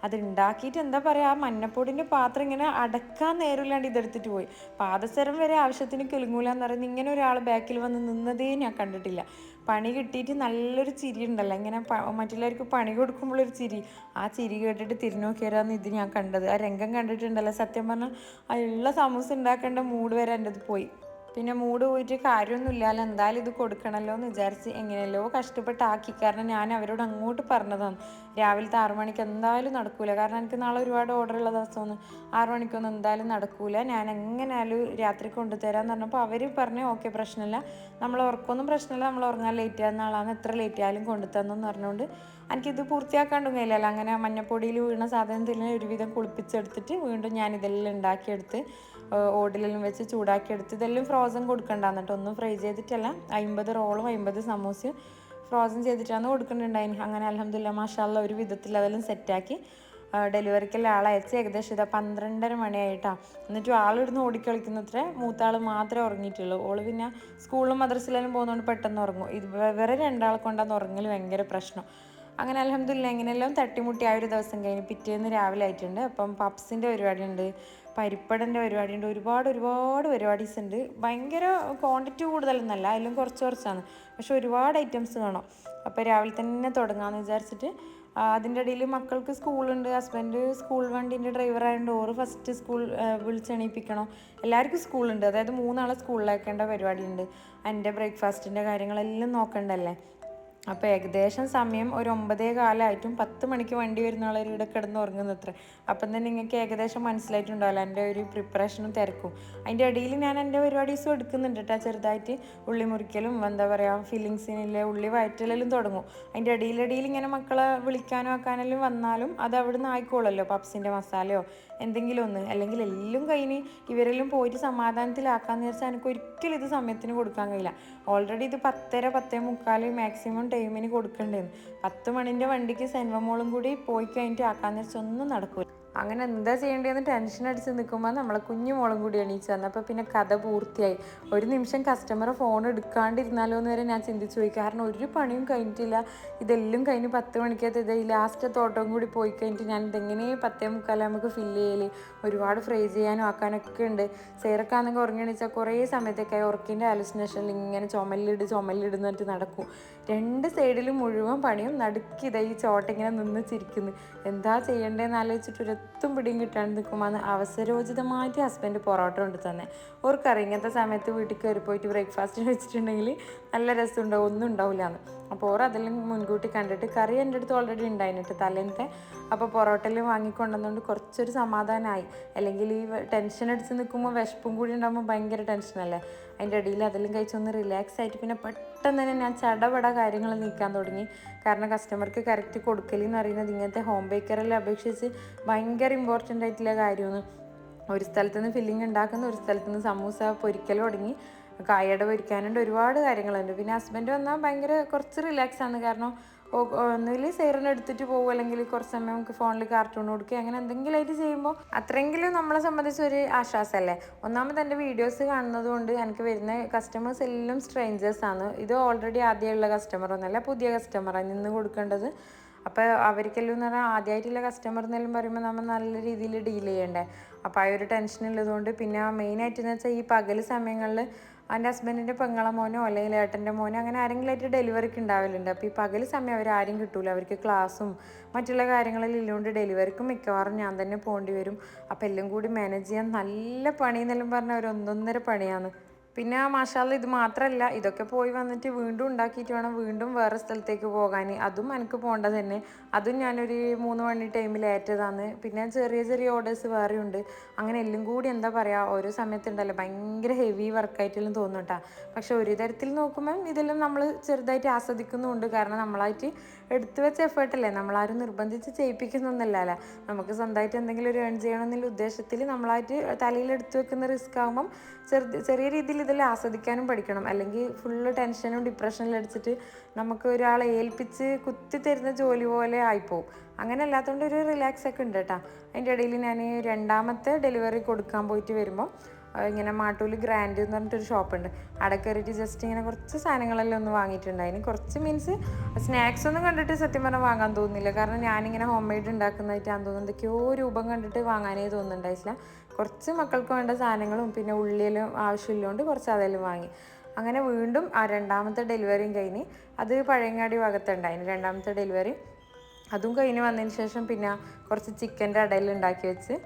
അത് ഉണ്ടാക്കിയിട്ട് എന്താ പറയുക, ആ മഞ്ഞപ്പൊടിൻ്റെ പാത്രം ഇങ്ങനെ അടക്കാൻ നേരമില്ലാണ്ട് ഇതെടുത്തിട്ട് പോയി. പാദസരം വരെ ആവശ്യത്തിന് കിളുങ്ങൂലെന്ന് പറയുന്നത് ഇങ്ങനെ ഒരാൾ ബാക്കിൽ വന്ന് നിന്നതേ ഞാൻ കണ്ടിട്ടില്ല. പണി കിട്ടിയിട്ട് നല്ലൊരു ചിരി ഉണ്ടല്ലോ, ഇങ്ങനെ മറ്റുള്ളവർക്ക് പണി കൊടുക്കുമ്പോഴൊരു ചിരി, ആ ചിരി കേട്ടിട്ട് തിരിഞ്ഞു നോക്കിയവരാന്ന് ഇത് ഞാൻ കണ്ടത്. ആ രംഗം കണ്ടിട്ടുണ്ടല്ലോ, സത്യം പറഞ്ഞാൽ ആ ഉള്ള സമൂസ ഉണ്ടാക്കേണ്ട മൂഡ് വരെ എൻ്റെ അത് പോയി. പിന്നെ മൂഡ് പോയിട്ട് കാര്യമൊന്നുമില്ലല്ലോ, എന്തായാലും ഇത് കൊടുക്കണമല്ലോ എന്ന് വിചാരിച്ച് എങ്ങനെയല്ലോ കഷ്ടപ്പെട്ടാക്കി. കാരണം ഞാൻ അവരോട് അങ്ങോട്ട് പറഞ്ഞതാണ് രാവിലത്തെ 6 മണിക്ക് എന്തായാലും നടക്കൂല, കാരണം എനിക്ക് നാളെ ഒരുപാട് ഓർഡറുള്ള ദിവസമൊന്നും 6 മണിക്കൊന്നും എന്തായാലും നടക്കൂല, ഞാൻ എങ്ങനെയാലും രാത്രി കൊണ്ടുതരാമെന്ന് പറഞ്ഞപ്പോൾ അവർ പറഞ്ഞു ഓക്കെ പ്രശ്നമില്ല, നമ്മൾ ഉറക്കമൊന്നും പ്രശ്നമില്ല, നമ്മൾ ഉറങ്ങാൻ ലേറ്റ് ആകുന്ന ആളാണ്, എത്ര ലേറ്റ് ആയാലും കൊണ്ടുതന്നെന്ന് പറഞ്ഞുകൊണ്ട് എനിക്കിത് പൂർത്തിയാക്കാണ്ടും കഴിയില്ലല്ലോ. അങ്ങനെ മഞ്ഞപ്പൊടിയിൽ വീണ സാധനത്തിൽ ഒരുവിധം കുളിപ്പിച്ചെടുത്തിട്ട് വീണ്ടും ഞാനിതെല്ലാം ഉണ്ടാക്കിയെടുത്ത് ഓടിലെല്ലാം വെച്ച് ചൂടാക്കിയെടുത്ത് ഇതെല്ലാം ഫ്രോസൺ കൊടുക്കണ്ടാന്ന് കേട്ടോ, ഒന്നും ഫ്രൈ ചെയ്തിട്ടല്ല. 50 റോളും 50 സമൂസയും ഫ്രോസൺ ചെയ്തിട്ടാണ് കൊടുക്കുന്നുണ്ടായിന്. അങ്ങനെ അൽഹംദുലില്ലാ മാഷാ അല്ലാഹ് ഒരു വിധത്തിൽ അതെല്ലാം സെറ്റാക്കി ഡെലിവറിക്കുള്ള ആളെ അയച്ച് ഏകദേശം ഇതാ 12:30 മണിയായിട്ടാണ്. എന്നിട്ടും ആളിടുന്ന് ഓടിക്കളിക്കുന്നത്രേ. മൂത്താൾ മാത്രമേ ഉറങ്ങിയിട്ടുള്ളൂ. ഓള് പിന്നെ സ്കൂളിലും മദ്രസയിലും പോകുന്നതുകൊണ്ട് പെട്ടെന്ന് ഉറങ്ങും. ഇവരെ രണ്ടാളെ കൊണ്ടാന്ന് ഉറങ്ങൽ ഭയങ്കര പ്രശ്നം. അങ്ങനെ അൽഹംദുലില്ലാ എങ്ങനെയെല്ലാം തട്ടിമുട്ടി ആ ഒരു ദിവസം കഴിഞ്ഞ് പിറ്റേന്ന് രാവിലെ ആയിട്ടുണ്ട്. അപ്പം പപ്സിൻ്റെ പരിപാടിയുണ്ട്, പരിപ്പടൻ്റെ പരിപാടിയുണ്ട്, ഒരുപാട് പരിപാടീസ് ഉണ്ട്. ഭയങ്കര ക്വാണ്ടിറ്റി കൂടുതലൊന്നല്ല, അതിലും കുറച്ചാണ്, പക്ഷെ ഒരുപാട് ഐറ്റംസ് വേണം. അപ്പോൾ രാവിലെ തന്നെ തുടങ്ങാമെന്ന് വിചാരിച്ചിട്ട് അതിൻ്റെ ഇടയിൽ മക്കൾക്ക് സ്കൂളുണ്ട്. ഹസ്ബൻഡ് സ്കൂൾ വണ്ടീൻ്റെ ഡ്രൈവറായതുകൊണ്ട് ഓറ് ഫസ്റ്റ് സ്കൂൾ വിളിച്ചെണീപ്പിക്കണം. എല്ലാവർക്കും സ്കൂളുണ്ട്, അതായത് 3 ആളെ സ്കൂളിലേക്കേണ്ട പരിപാടിയുണ്ട്. എൻ്റെ ബ്രേക്ക്ഫാസ്റ്റിൻ്റെ കാര്യങ്ങളെല്ലാം നോക്കണ്ടല്ലേ. അപ്പോൾ ഏകദേശം സമയം ഒരു 9:15 10 മണിക്ക് വണ്ടി വരുന്ന ആളൊരു ഇവിടെ കിടന്ന് ഉറങ്ങുന്നത്ര. അപ്പം തന്നെ നിങ്ങൾക്ക് ഏകദേശം മനസ്സിലായിട്ടുണ്ടാവില്ല എൻ്റെ ഒരു പ്രിപ്പറേഷനും തിരക്കും. അതിൻ്റെ ഇടയിൽ ഞാൻ എൻ്റെ പരിപാടീസും എടുക്കുന്നുണ്ട് കേട്ടോ. ചെറുതായിട്ട് ഉള്ളി മുറിക്കലും എന്താ പറയുക ഫില്ലിങ്സിനില്ലേ ഉള്ളി വയറ്റലെല്ലാം തുടങ്ങും. അതിൻ്റെ ഇടയിൽ ഇങ്ങനെ മക്കളെ വിളിക്കാനോ ആക്കാനെല്ലാം വന്നാലും അത് അവിടെ നിന്ന് ആയിക്കോളല്ലോ, പപ്സിൻ്റെ മസാലയോ എന്തെങ്കിലും ഒന്ന്. അല്ലെങ്കിൽ എല്ലാം കഴിഞ്ഞ് ഇവരെല്ലാം പോയിട്ട് സമാധാനത്തിലാക്കാമെന്ന് വിചാരിച്ചാൽ എനിക്ക് ഒരിക്കലും ഇത് സമയത്തിന് കൊടുക്കാൻ കഴിയില്ല. ഓൾറെഡി ഇത് 10:30 10:45 മാക്സിമം ടൈമിന് കൊടുക്കേണ്ടതെന്ന്. 10 മണിൻ്റെ വണ്ടിക്ക് സെൻവമോളും കൂടി പോയി കഴിഞ്ഞിട്ട് ആക്കാന്ന് വെച്ചാൽ ഒന്നും നടക്കില്ല. അങ്ങനെ എന്താ ചെയ്യേണ്ടതെന്ന് ടെൻഷൻ അടിച്ച് നിൽക്കുമ്പോൾ നമ്മളെ കുഞ്ഞു മോളും കൂടി എണീച്ച് വന്നപ്പോൾ പിന്നെ കഥ പൂർത്തിയായി. ഒരു നിമിഷം കസ്റ്റമർ ഫോൺ എടുക്കാണ്ടിരുന്നാലോ എന്ന് വരെ ഞാൻ ചിന്തിച്ചു പോയി. കാരണം ഒരു പണിയും കഴിഞ്ഞിട്ടില്ല. ഇതെല്ലാം കഴിഞ്ഞ് 10 മണിക്കകത്ത് ഇത് ലാസ്റ്റത്തെ ഓട്ടവും കൂടി പോയി കഴിഞ്ഞിട്ട് ഞാൻ ഇതെങ്ങനെ 10:45 നമുക്ക് ഫില്ല് ചെയ്യൽ. ഒരുപാട് ഫ്രൈ ചെയ്യാനും ആക്കാനൊക്കെ ഉണ്ട്. സേറക്കാണെങ്കിൽ ഉറങ്ങിണിച്ചാൽ കുറേ സമയത്തേക്കായി ഉറക്കിൻ്റെ ഹാലുസിനേഷനിൽ ഇങ്ങനെ ചുമലിടുന്നിട്ട് നടക്കും. 2 സൈഡിലും മുഴുവൻ പണിയും നടുക്കിതാ ഈ ചോട്ടിങ്ങനെ നിന്ന് ചിരിക്കുന്നു. എന്താ ചെയ്യേണ്ടതെന്ന് ആലോചിച്ചിട്ട് ഒരെത്തും പിടിയും കിട്ടാണ്ട് നിൽക്കുമ്പോൾ അവസരോചിതമായിട്ട് ഹസ്ബൻഡ് പൊറോട്ട കൊണ്ട് തന്നെ. ഓർക്കറിയാം ഇങ്ങനത്തെ സമയത്ത് വീട്ടിൽ കയറി പോയിട്ട് ബ്രേക്ക്ഫാസ്റ്റിന് വെച്ചിട്ടുണ്ടെങ്കിൽ നല്ല രസമുണ്ടാവും, ഒന്നും ഉണ്ടാവില്ല എന്ന്. അപ്പോൾ ഓർ അതെല്ലാം മുൻകൂട്ടി കണ്ടിട്ട് കറി എൻ്റെ അടുത്ത് ഓൾറെഡി ഉണ്ടായിട്ട് തലേന്നത്തെ. അപ്പോൾ പൊറോട്ടയെല്ലാം വാങ്ങിക്കൊണ്ടുവന്നുകൊണ്ട് കുറച്ചൊരു സമാധാനമായി. അല്ലെങ്കിൽ ഈ ടെൻഷൻ അടിച്ച് നിൽക്കുമ്പോൾ വിശപ്പും കൂടി ഉണ്ടാകുമ്പോൾ ഭയങ്കര ടെൻഷനല്ലേ. അതിൻ്റെ ഇടയിൽ അതെല്ലാം കഴിച്ചൊന്ന് റിലാക്സ് ആയിട്ട് പിന്നെ പെട്ടെന്ന് തന്നെ ഞാൻ ചടപട കാര്യങ്ങൾ നീക്കാൻ തുടങ്ങി. കാരണം കസ്റ്റമർക്ക് കറക്റ്റ് കൊടുക്കലെന്ന് പറയുന്നത് ഇങ്ങനത്തെ ഹോം ബേക്കറെല്ലാം അപേക്ഷിച്ച് ഭയങ്കര ഇമ്പോർട്ടൻ്റ് ആയിട്ടുള്ള കാര്യമാണ്. ഒരു സ്ഥലത്ത് നിന്ന് ഫില്ലിങ് ഉണ്ടാക്കുന്ന, ഒരു സ്ഥലത്ത് നിന്ന് സമൂസ പൊരിക്കൽ തുടങ്ങി കായയുടെ പൊരിക്കാനുണ്ട്, ഒരുപാട് കാര്യങ്ങളുണ്ട്. പിന്നെ ഹസ്ബൻഡ് വന്നാൽ ഭയങ്കര കുറച്ച് റിലാക്സാണ്. കാരണം ഒന്നുകിൽ സൈറൻ എടുത്തിട്ട് പോകും, അല്ലെങ്കിൽ കുറച്ച് സമയം നമുക്ക് ഫോണിൽ കാർട്ടൂൺ കൊടുക്കുക, അങ്ങനെ എന്തെങ്കിലും ആയിട്ട് ചെയ്യുമ്പോൾ അത്രയെങ്കിലും നമ്മളെ സംബന്ധിച്ച് ഒരു ആശ്വാസമല്ലേ. ഒന്നാമത് എൻ്റെ വീഡിയോസ് കാണുന്നത് കൊണ്ട് എനിക്ക് വരുന്ന കസ്റ്റമേഴ്സ് എല്ലാം സ്ട്രേഞ്ചേഴ്സാണ്. ഇത് ഓൾറെഡി ആദ്യമുള്ള കസ്റ്റമറൊന്നുമല്ല, പുതിയ കസ്റ്റമറാണ് നിന്ന് കൊടുക്കേണ്ടത്. അപ്പോൾ അവർക്കെല്ലാം എന്ന് പറഞ്ഞാൽ ആദ്യമായിട്ടുള്ള കസ്റ്റമർ എന്നെല്ലാം പറയുമ്പോൾ നമ്മൾ നല്ല രീതിയിൽ ഡീൽ ചെയ്യണ്ടേ. അപ്പോൾ ആ ഒരു ടെൻഷൻ ഉള്ളതുകൊണ്ട് പിന്നെ മെയിനായിട്ടെന്ന് വെച്ചാൽ ഈ പകൽ സമയങ്ങളിൽ എൻ്റെ ഹസ്ബൻഡിൻ്റെ പെങ്ങളെ മോനോ അല്ലെങ്കിൽ ഏട്ടൻ്റെ മോനോ അങ്ങനെ ആരെങ്കിലും ആയിട്ട് ഡെലിവറിക്ക് ഉണ്ടാവലുണ്ട്. അപ്പോൾ ഈ പകൽ സമയം അവരാരും കിട്ടൂല, അവർക്ക് ക്ലാസ്സും മറ്റുള്ള കാര്യങ്ങളെല്ലാം ഇല്ലുകൊണ്ട് ഡെലിവറിക്കും മിക്കവാറും ഞാൻ തന്നെ പോകേണ്ടി വരും. അപ്പോൾ എല്ലാം കൂടി മാനേജ് ചെയ്യാൻ നല്ല പണിയെന്നെല്ലാം പറഞ്ഞാൽ ഒരു 1.5 പണിയാണ്. പിന്നെ മാഷാഅല്ലാഹ് ഇത് മാത്രമല്ല, ഇതൊക്കെ പോയി വന്നിട്ട് വീണ്ടും ഉണ്ടാക്കിയിട്ട് വേണം വീണ്ടും വേറെ സ്ഥലത്തേക്ക് പോകാൻ. അതും എനിക്ക് പോകേണ്ടത് തന്നെ. അതും ഞാനൊരു 3 മണി ടൈമിൽ ഏറ്റതാണ്. പിന്നെ ചെറിയ ഓർഡേഴ്സ് വേറെയുണ്ട്. അങ്ങനെ എല്ലാം കൂടി എന്താ പറയുക, ഓരോ സമയത്തുണ്ടല്ലോ ഭയങ്കര ഹെവി വർക്കായിട്ടെല്ലാം തോന്നും കേട്ടോ. പക്ഷെ ഒരു തരത്തിൽ നോക്കുമ്പം ഇതെല്ലാം നമ്മൾ ചെറുതായിട്ട് ആസ്വദിക്കുന്നുമുണ്ട്. കാരണം നമ്മളായിട്ട് എടുത്തു വെച്ച എഫേർട്ടല്ലേ, നമ്മളാരും നിർബന്ധിച്ച് ചെയ്യിപ്പിക്കുന്നൊന്നുമല്ല. നമുക്ക് സ്വന്തമായിട്ട് എന്തെങ്കിലും ഒരു ഏൺ ചെയ്യണമെന്നുള്ള ഉദ്ദേശത്തിൽ നമ്മളായിട്ട് തലയിൽ എടുത്തു വെക്കുന്ന റിസ്ക് ആകുമ്പം ചെറിയ രീതിയിൽ ഇതെല്ലാം ആസ്വദിക്കാനും പഠിക്കണം. അല്ലെങ്കിൽ ഫുള്ള് ടെൻഷനും ഡിപ്രഷനിലും അടിച്ചിട്ട് നമുക്ക് ഒരാളെ ഏൽപ്പിച്ച് കുത്തി തരുന്ന ജോലി പോലെ ആയിപ്പോവും. അങ്ങനെ അല്ലാത്തതുകൊണ്ട് ഒരു റിലാക്സ് ഒക്കെ ഉണ്ട് കേട്ടോ. അതിൻ്റെ ഇടയിൽ ഞാൻ 2ാമത്തെ ഡെലിവറി കൊടുക്കാൻ പോയിട്ട് വരുമ്പോൾ ഇങ്ങനെ മാട്ടൂൽ ഗ്രാൻഡ് എന്ന് പറഞ്ഞിട്ടൊരു ഷോപ്പുണ്ട്. അവിടെ കയറിയിട്ട് ജസ്റ്റ് ഇങ്ങനെ കുറച്ച് സാധനങ്ങളെല്ലാം ഒന്ന് വാങ്ങിയിട്ടുണ്ടായിന്. കുറച്ച് മീൻസ് സ്നാക്സ് ഒന്നും കണ്ടിട്ട് സത്യം പറഞ്ഞാൽ വാങ്ങാൻ തോന്നുന്നില്ല. കാരണം ഞാനിങ്ങനെ ഹോം മെയ്ഡ് ഉണ്ടാക്കുന്നതായിട്ടാണ് തോന്നുന്നത്. എന്തൊക്കെയോ രൂപം കണ്ടിട്ട് വാങ്ങാനേ തോന്നുന്നുണ്ടായില്ല. കുറച്ച് മക്കൾക്ക് വേണ്ട സാധനങ്ങളും പിന്നെ ഉള്ളിയെല്ലാം ആവശ്യമില്ലോണ്ട് കുറച്ച് അതെല്ലാം വാങ്ങി. അങ്ങനെ വീണ്ടും ആ 2ാമത്തെ ഡെലിവറിയും കഴിഞ്ഞ്, അത് പഴയങ്ങാടി ഭാഗത്തുണ്ടായിന് 2ാമത്തെ ഡെലിവറി. അതും കഴിഞ്ഞ് വന്നതിന് ശേഷം പിന്നെ കുറച്ച് ചിക്കൻ്റെ അടയെല്ലാം ഉണ്ടാക്കി വെച്ച്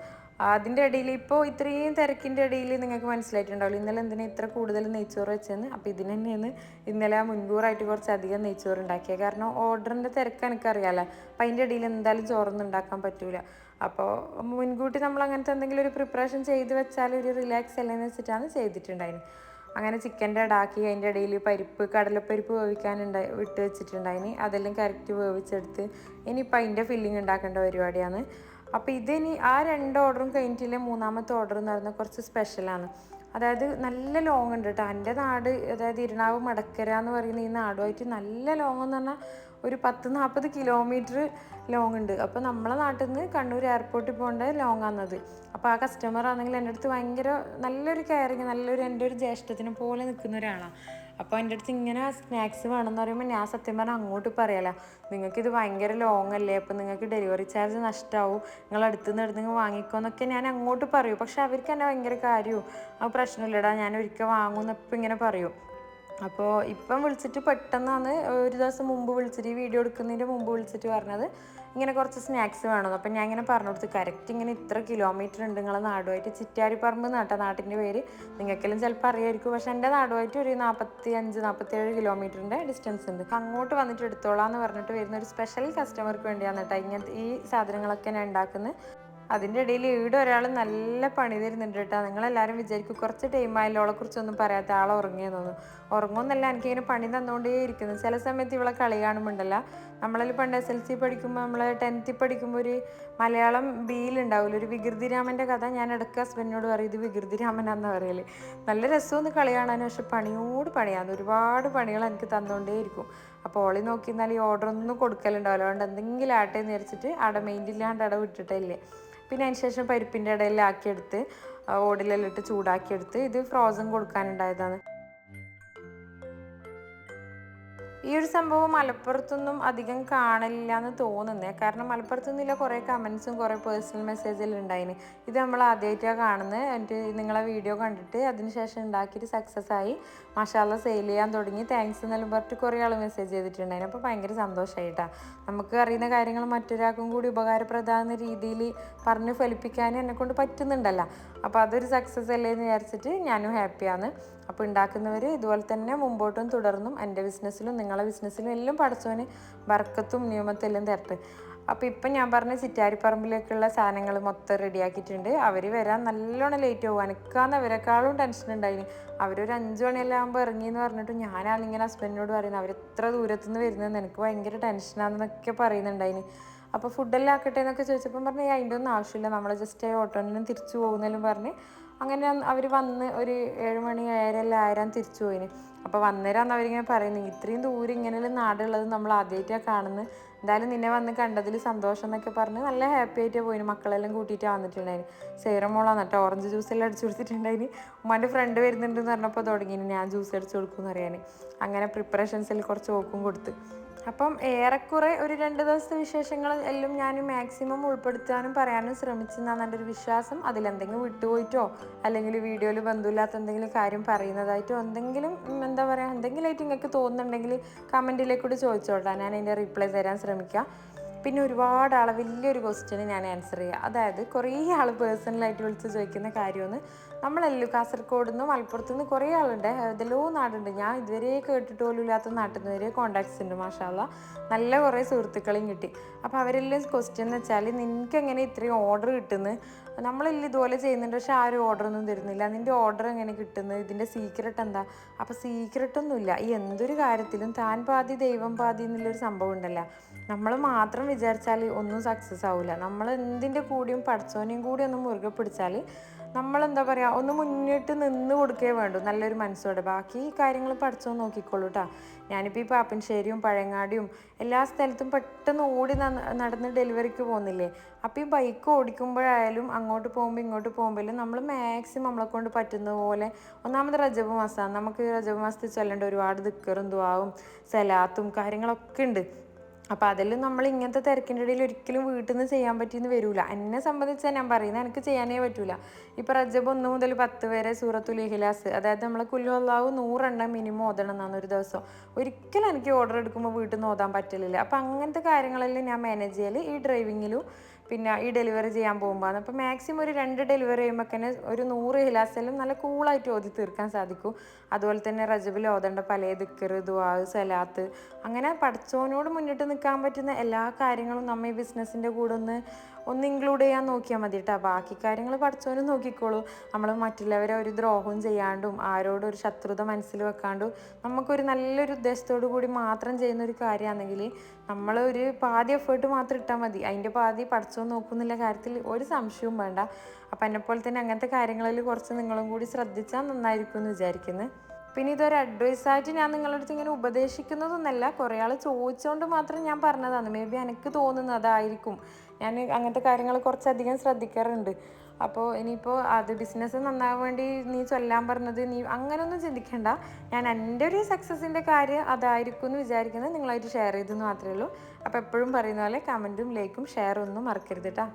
അതിൻ്റെ ഇടയിൽ ഇപ്പോൾ ഇത്രയും തിരക്കിൻ്റെ ഇടയിൽ നിങ്ങൾക്ക് മനസ്സിലായിട്ടുണ്ടാവില്ല ഇന്നലെ എന്തിനാണ് ഇത്ര കൂടുതൽ നെയ്ച്ചോറ് വെച്ചതെന്ന്. അപ്പോൾ ഇതിന് തന്നെയാണ് ഇന്നലെ മുൻകൂറായിട്ട് കുറച്ചധികം നെയ്ച്ചോറ് ഉണ്ടാക്കിയത്. കാരണം ഓർഡറിൻ്റെ തിരക്ക് എനിക്കറിയാമല്ലോ. അപ്പോൾ അതിൻ്റെ ഇടയിൽ എന്തായാലും ചോറൊന്നും ഉണ്ടാക്കാൻ പറ്റില്ല. അപ്പോൾ മുൻകൂട്ടി നമ്മൾ അങ്ങനത്തെ എന്തെങ്കിലും ഒരു പ്രിപ്പറേഷൻ ചെയ്ത് വെച്ചാൽ ഒരു റിലാക്സ് അല്ലേന്ന് വെച്ചിട്ടാണ് ചെയ്തിട്ടുണ്ടായിരുന്നു. അങ്ങനെ ചിക്കൻ്റെ ഇടാക്കി അതിൻ്റെ ഇടയിൽ കടലപ്പരിപ്പ് വിട്ട് വെച്ചിട്ടുണ്ടായിന്. അതെല്ലാം കറക്റ്റ് വേവിച്ചെടുത്ത് ഇനിയിപ്പോൾ അതിൻ്റെ ഫില്ലിങ് ഉണ്ടാക്കേണ്ട പരിപാടിയാണ്. അപ്പോൾ ഇതിനി ആ 2 ഓർഡറും കഴിഞ്ഞിട്ടില്ലേ 3ാമത്തെ ഓർഡർ എന്ന് പറയുന്നത് കുറച്ച് സ്പെഷ്യലാണ്. അതായത് നല്ല ലോങ് ഉണ്ട് കേട്ടോ. എൻ്റെ നാട് അതായത് ഇരുനാവ് മടക്കര എന്ന് പറയുന്ന ഈ നാടുമായിട്ട് നല്ല ലോങ് എന്ന് പറഞ്ഞാൽ ഒരു 10-40 കിലോമീറ്റർ ലോങ് ഉണ്ട്. അപ്പോൾ നമ്മളെ നാട്ടിൽ നിന്ന് കണ്ണൂർ എയർപോർട്ടിൽ പോകേണ്ട ലോങ് ആണത്. അപ്പോൾ ആ കസ്റ്റമർ ആണെങ്കിൽ എൻ്റെ അടുത്ത് ഭയങ്കര നല്ലൊരു കെയറിങ്, എൻ്റെ ഒരു ജ്യേഷ്ഠത്തിനെ പോലെ നിൽക്കുന്ന ഒരാളാണ്. അപ്പോൾ എൻ്റെ അടുത്ത് ഇങ്ങനെ സ്നാക്സ് വേണമെന്ന് പറയുമ്പോൾ ഞാൻ സത്യം പറഞ്ഞാൽ അങ്ങോട്ട് പറയല, നിങ്ങൾക്കിത് ഭയങ്കര ലോങ് അല്ലേ, അപ്പോൾ നിങ്ങൾക്ക് ഡെലിവറി ചാർജ് നഷ്ടമാവും, നിങ്ങൾ അടുത്ത് നിന്ന് എടുത്ത് വാങ്ങിക്കോ എന്നൊക്കെ ഞാൻ അങ്ങോട്ട് പറയും. പക്ഷെ അവർക്ക് എന്നെ ഭയങ്കര കാര്യവും ആ പ്രശ്നമില്ലടാ ഞാൻ ഒരിക്കൽ വാങ്ങുമെന്നപ്പോൾ ഇങ്ങനെ പറയും. അപ്പോൾ ഇപ്പം വിളിച്ചിട്ട് പെട്ടെന്നാണ് ഒരു ദിവസം മുമ്പ് വിളിച്ചിട്ട്, ഈ വീഡിയോ എടുക്കുന്നതിൻ്റെ മുമ്പ് വിളിച്ചിട്ട് പറഞ്ഞത് ഇങ്ങനെ കുറച്ച് സ്നാക്സ് വേണമെന്ന്. അപ്പം ഞാൻ ഇങ്ങനെ പറഞ്ഞു കൊടുത്ത്, കറക്റ്റ് ഇങ്ങനെ ഇത്ര കിലോമീറ്റർ ഉണ്ട് നിങ്ങളെ നാടുമായിട്ട്, ചിറ്റാരിപ്പറമ്പ് നാട്ടാ നാട്ടിൻ്റെ പേര്, നിങ്ങൾക്കെല്ലാം ചിലപ്പോൾ അറിയായിരിക്കും. പക്ഷേ എൻ്റെ നാടുമായിട്ട് ഒരു 45-47 കിലോമീറ്ററിൻ്റെ ഡിസ്റ്റൻസ് ഉണ്ട്. അങ്ങോട്ട് വന്നിട്ട് എടുത്തോളാം എന്ന് പറഞ്ഞിട്ട് വരുന്ന ഒരു സ്പെഷ്യൽ കസ്റ്റമർക്ക് വേണ്ടിയാണ് കേട്ടോ ഇങ്ങനത്തെ ഈ സാധനങ്ങളൊക്കെ ഞാൻ ഉണ്ടാക്കുന്നത്. അതിൻ്റെ ഇടയിൽ ഇവിടെ ഒരാൾ നല്ല പണി തരുന്നുണ്ട് കേട്ടോ. നിങ്ങളെല്ലാവരും വിചാരിക്കും കുറച്ച് ടൈമായാലും അവളെ കുറിച്ചൊന്നും പറയാത്ത ആളെ ഉറങ്ങിയെന്നു. ഉറങ്ങുമെന്നല്ല, എനിക്കിങ്ങനെ പണി തന്നുകൊണ്ടേ ഇരിക്കുന്നത്. ചില സമയത്ത് ഇവളെ കളി കാണുമ്പോണ്ടല്ല, നമ്മളിൽ പണ്ട് SLC പഠിക്കുമ്പോൾ, നമ്മൾ 10th പഠിക്കുമ്പോൾ ഒരു മലയാളം ബിയിലുണ്ടാവില്ല ഒരു വികൃതിരാമൻ്റെ കഥ, ഞാൻ ഇടയ്ക്ക് ഹസ്ബൻഡിനോട് പറയും ഇത് വികൃതിരാമനാന്ന് പറയല്. നല്ല രസമൊന്ന് കളി കാണാനും, പക്ഷെ പണിയോട് പണിയാണ്, ഒരുപാട് പണികൾ എനിക്ക് തന്നുകൊണ്ടേ ഇരിക്കും. അപ്പോൾ ഓളി നോക്കിയിരുന്നാൽ ഈ ഓർഡർ ഒന്നും കൊടുക്കലുണ്ടാവില്ല, അതുകൊണ്ട് എന്തെങ്കിലും ആട്ടെ എന്ന് വിചാരിച്ചിട്ട് അവിടെ മെയിൻ്റില്ലാണ്ട് അവിടെ വിട്ടിട്ടില്ലേ. പിന്നെ അതിന് ശേഷം പരിപ്പിൻ്റെ ഇടയിലാക്കിയെടുത്ത് ഓടിലെല്ലാം ഇട്ട് ചൂടാക്കിയെടുത്ത് ഇത് ഫ്രോസൺ കൊടുക്കാനുണ്ടായതാണ്. ഈ ഒരു സംഭവം മലപ്പുറത്തൊന്നും അധികം കാണില്ല എന്ന് തോന്നുന്നത്. കാരണം മലപ്പുറത്തൊന്നുമില്ല കുറേ കമൻസും കുറേ പേഴ്സണൽ മെസ്സേജെല്ലാം ഉണ്ടായിന്. ഇത് നമ്മൾ ആദ്യമായിട്ടാണ് കാണുന്നത്. എന്നിട്ട് നിങ്ങളെ വീഡിയോ കണ്ടിട്ട് അതിനുശേഷം ഉണ്ടാക്കിയിട്ട് സക്സസ് ആയി, മാഷാഅല്ലാഹ് സെയിൽ ചെയ്യാൻ തുടങ്ങി, താങ്ക്സ് എന്നെല്ലാം പറഞ്ഞിട്ട് കുറേ ആൾ മെസ്സേജ് ചെയ്തിട്ടുണ്ടായിരുന്നു. അപ്പോൾ ഭയങ്കര സന്തോഷമായിട്ടാണ്. നമുക്ക് അറിയുന്ന കാര്യങ്ങൾ മറ്റൊരാൾക്കും കൂടി ഉപകാരപ്രദമാകുന്ന രീതിയിൽ പറഞ്ഞ് ഫലിപ്പിക്കാനും എന്നെക്കൊണ്ട് പറ്റുന്നുണ്ടല്ലോ. അപ്പോൾ അതൊരു സക്സസ് അല്ലേ എന്ന് വിചാരിച്ചിട്ട് ഞാനും ഹാപ്പിയാണ്. അപ്പോൾ ഉണ്ടാക്കുന്നവർ ഇതുപോലെ തന്നെ മുമ്പോട്ടും തുടർന്നും എൻ്റെ ബിസിനസ്സിലും നിങ്ങളെ ബിസിനസ്സിലും എല്ലാം പടച്ചോന് ബർക്കത്തും നിയമത്തും എല്ലാം തരട്ടെ. അപ്പോൾ ഇപ്പം ഞാൻ പറഞ്ഞ ചിറ്റാരിപ്പറമ്പിലേക്കുള്ള സാധനങ്ങൾ മൊത്തം റെഡിയാക്കിയിട്ടുണ്ട്. അവർ വരാൻ നല്ലോണം ലേറ്റ് ആവും. എനിക്കാന്ന് അവരെക്കാളും ടെൻഷൻ ഉണ്ടായിന്. അവരൊരു 5 മണിയെല്ലാം ആകുമ്പോൾ ഇറങ്ങിയെന്ന് പറഞ്ഞിട്ട് ഞാനാണിങ്ങനെ ഹസ്ബൻഡിനോട് പറയുന്നത് അവരെത്ര ദൂരത്തുനിന്ന് വരുന്നതെന്ന്, എനിക്ക് ഭയങ്കര ടെൻഷനാണെന്നൊക്കെ പറയുന്നുണ്ടായിന്. അപ്പോൾ ഫുഡെല്ലാം ആക്കട്ടെ എന്നൊക്കെ ചോദിച്ചപ്പം പറഞ്ഞ് അതിൻ്റെ ഒന്നും ആവശ്യമില്ല, നമ്മൾ ജസ്റ്റ് ഓട്ടോനിലും തിരിച്ചു പോകുന്നതിലും പറഞ്ഞ് അങ്ങനെ അവർ വന്ന് ഒരു 7 മണി 7:30 ആയിരം തിരിച്ചു പോയിന്. അപ്പോൾ വന്നേരാന്ന് അവരിങ്ങനെ പറയുന്നത്, ഇത്രയും ദൂരം ഇങ്ങനെയുള്ള നാടുള്ളത് നമ്മൾ ആദ്യമായിട്ടാണ് കാണുന്നത്, എന്തായാലും നിന്നെ വന്ന് കണ്ടതിൽ സന്തോഷം എന്നൊക്കെ പറഞ്ഞ് നല്ല ഹാപ്പി ആയിട്ടാണ് പോയിന്. മക്കളെല്ലാം കൂട്ടിയിട്ടാണ് വന്നിട്ടുണ്ടായിന്. സേറമോളാന്ന് കേട്ടോ ഓറഞ്ച് ജ്യൂസെല്ലാം അടിച്ചു കൊടുത്തിട്ടുണ്ടായിന്. ഉമ്മാൻ്റെ ഫ്രണ്ട് വരുന്നുണ്ടെന്ന് പറഞ്ഞപ്പോൾ തുടങ്ങിന് ഞാൻ ജ്യൂസ് അടിച്ചു കൊടുക്കുമെന്ന് അറിയാൻ. അങ്ങനെ പ്രിപ്പറേഷൻസിൽ കുറച്ച് ഓക്കും കൊടുത്ത്. അപ്പം ഏറെക്കുറെ ഒരു 2 ദിവസത്തെ വിശേഷങ്ങൾ എല്ലാം ഞാൻ മാക്സിമം ഉൾപ്പെടുത്താനും പറയാനും ശ്രമിച്ചെന്നാണ് എൻ്റെ ഒരു വിശ്വാസം. അതിലെന്തെങ്കിലും വിട്ടുപോയിട്ടോ അല്ലെങ്കിൽ വീഡിയോയിൽ ബന്ധമില്ലാത്ത എന്തെങ്കിലും കാര്യം പറയുന്നതായിട്ടോ എന്തെങ്കിലും എന്താ പറയുക എന്തെങ്കിലുമായിട്ട് നിങ്ങൾക്ക് തോന്നുന്നുണ്ടെങ്കിൽ കമൻറ്റിലേക്കൂടി ചോദിച്ചോട്ടാ, ഞാൻ അതിൻ്റെ റിപ്ലൈ തരാൻ ശ്രമിക്കാം. പിന്നെ ഒരുപാട് ആളെ വലിയൊരു ക്വസ്റ്റ്യന് ഞാൻ ആൻസർ ചെയ്യുക. അതായത് കുറേ ആൾ പേഴ്സണലായിട്ട് വിളിച്ച് ചോദിക്കുന്ന കാര്യമെന്ന്, നമ്മളെല്ലാം കാസർഗോഡ് നിന്ന് മലപ്പുറത്ത് നിന്ന് കുറേ ആളുണ്ട്, ഏതെല്ലോ നാടുണ്ട്, ഞാൻ ഇതുവരെ കേട്ടിട്ട് പോലും ഇല്ലാത്ത നാട്ടിൽ നിന്ന് വരെ കോൺടാക്ട്സ് ഉണ്ട്. മാഷാഅല്ലാഹ് നല്ല കുറേ സുഹൃത്തുക്കളെയും കിട്ടി. അപ്പോൾ അവരെല്ലാം ക്വസ്റ്റ്യൻ എന്ന് വെച്ചാൽ നിനക്ക് എങ്ങനെ ഇത്രയും ഓർഡർ കിട്ടുന്നത്, നമ്മളെല്ലാം ഇതുപോലെ ചെയ്യുന്നുണ്ട് പക്ഷെ ആരും ഓർഡറൊന്നും തരുന്നില്ല, നിൻ്റെ ഓർഡർ എങ്ങനെ കിട്ടുന്നത്, ഇതിൻ്റെ സീക്രട്ട് എന്താ? അപ്പോൾ സീക്രട്ടൊന്നുമില്ല, ഈ എന്തൊരു കാര്യത്തിലും താൻ പാതി ദൈവം പാതി എന്നുള്ളൊരു സംഭവം ഉണ്ടല്ലോ. നമ്മൾ മാത്രം വിചാരിച്ചാൽ ഒന്നും സക്സസ് ആവില്ല. നമ്മൾ എന്തിൻ്റെ കൂടിയും പഠിച്ചവനെയും കൂടി ഒന്ന് മുറുകെ പിടിച്ചാൽ നമ്മളെന്താ പറയുക ഒന്ന് മുന്നിട്ട് നിന്ന് കൊടുക്കേ വേണ്ടു നല്ലൊരു മനസ്സോടെ. ബാക്കി കാര്യങ്ങൾ പഠിച്ചോ നോക്കിക്കോളൂ കേട്ടോ. ഞാനിപ്പോൾ ഈ പാപ്പൻശ്ശേരിയും പഴയങ്ങാടിയും എല്ലാ സ്ഥലത്തും പെട്ടെന്ന് ഓടി നടന്ന് ഡെലിവറിക്ക് പോകുന്നില്ലേ. അപ്പോൾ ഈ ബൈക്ക് ഓടിക്കുമ്പോഴായാലും അങ്ങോട്ട് പോകുമ്പോൾ ഇങ്ങോട്ട് പോകുമ്പോഴും നമ്മൾ മാക്സിമം നമ്മളെ കൊണ്ട് പറ്റുന്ന പോലെ, ഒന്നാമത് റജബ് മാസമാണ്, നമുക്ക് റജബ് മാസത്തിൽ ചൊല്ലേണ്ട ഒരുപാട് ദിക്കറും ദുആവും സലാത്തും കാര്യങ്ങളൊക്കെ ഉണ്ട്. അപ്പോൾ അതെല്ലാം നമ്മൾ ഇങ്ങനത്തെ തിരക്കിൻ്റെ ഇടയിൽ ഒരിക്കലും വീട്ടിൽ നിന്ന് ചെയ്യാൻ പറ്റിയെന്ന് വരില്ല. എന്നെ സംബന്ധിച്ചാൽ ഞാൻ പറയുന്നത് എനിക്ക് ചെയ്യാനേ പറ്റില്ല. ഇപ്പോൾ റജബ് 1 മുതൽ 10 വരെ സൂറത്തുൽ ഇഖ്ലാസ്, അതായത് നമ്മൾ കുല്ലു അല്ലാഹു 100 എണ്ണം മിനിമം ഓതണം എന്നാണ് ഒരു ദിവസം. ഒരിക്കലും എനിക്ക് ഓർഡർ എടുക്കുമ്പോൾ വീട്ടിൽ നിന്ന് ഓതാൻ പറ്റില്ല. അപ്പോൾ അങ്ങനത്തെ കാര്യങ്ങളെല്ലാം ഞാൻ മാനേജ് ചെയ്യൽ ഈ ഡ്രൈവിങ്ങിലും പിന്നെ ഈ ഡെലിവറി ചെയ്യാൻ പോകുമ്പോൾ. അപ്പോൾ മാക്സിമം ഒരു 2 ഡെലിവറി ചെയ്യുമ്പോൾ തന്നെ ഒരു 100 ഇഖ്ലാസെല്ലാം നല്ല കൂളായിട്ട് ഓതി തീർക്കാൻ സാധിക്കും. അതുപോലെ തന്നെ റജബിൽ ഓതേണ്ട പല ദിക്കർ ദുആ സലാത്ത്, അങ്ങനെ പഠിച്ചവനോട് മുന്നിട്ട് നിൽക്കാൻ പറ്റുന്ന എല്ലാ കാര്യങ്ങളും നമ്മൾ ഈ ബിസിനസ്സിൻ്റെ കൂടെ ഒന്ന് ഇൻക്ലൂഡ് ചെയ്യാൻ നോക്കിയാൽ മതി കേട്ടോ. ബാക്കി കാര്യങ്ങൾ പഠിച്ചവനും നോക്കിക്കോളൂ. നമ്മൾ മറ്റുള്ളവരെ ഒരു ദ്രോഹവും ചെയ്യാണ്ടും ആരോടും ഒരു ശത്രുത മനസ്സിൽ വെക്കാണ്ടും നമുക്കൊരു നല്ലൊരു ഉദ്ദേശത്തോടു കൂടി മാത്രം ചെയ്യുന്നൊരു കാര്യമാണെങ്കിൽ നമ്മൾ ഒരു പാതി എഫേർട്ട് മാത്രം ഇട്ടാൽ മതി, അതിൻ്റെ പാതി പഠിച്ചോ നോക്കുന്നില്ല കാര്യത്തിൽ ഒരു സംശയവും വേണ്ട. അപ്പം എന്നെപ്പോലെ തന്നെ അങ്ങനത്തെ കാര്യങ്ങളിൽ കുറച്ച് നിങ്ങളും കൂടി ശ്രദ്ധിച്ചാൽ നന്നായിരിക്കും എന്ന് വിചാരിക്കുന്നത്. പിന്നെ ഇതൊരു അഡ്വൈസായിട്ട് ഞാൻ നിങ്ങളുടെ അടുത്ത് ഇങ്ങനെ ഉപദേശിക്കുന്നതൊന്നല്ല, കുറേ ആൾ ചോദിച്ചുകൊണ്ട് മാത്രം ഞാൻ പറഞ്ഞതാണ്. മേ ബി എനിക്ക് തോന്നുന്നത് അതായിരിക്കും. ഞാൻ അങ്ങനത്തെ കാര്യങ്ങൾ കുറച്ചധികം ശ്രദ്ധിക്കാറുണ്ട്. അപ്പോൾ ഇനിയിപ്പോൾ അത് ബിസിനസ് നന്നാവാൻ വേണ്ടി നീ ചൊല്ലാൻ പറഞ്ഞത് നീ അങ്ങനെയൊന്നും ചിന്തിക്കേണ്ട. ഞാൻ എൻ്റെ ഒരു സക്സസിൻ്റെ കാര്യം അതായിരിക്കും എന്ന് വിചാരിക്കുന്നത് നിങ്ങളായിട്ട് ഷെയർ ചെയ്തെന്ന് മാത്രമേ ഉള്ളൂ. അപ്പോൾ എപ്പോഴും പറയുന്ന പോലെ കമൻറ്റും ലൈക്കും ഷെയറും ഒന്നും മറക്കരുത് കേട്ടോ.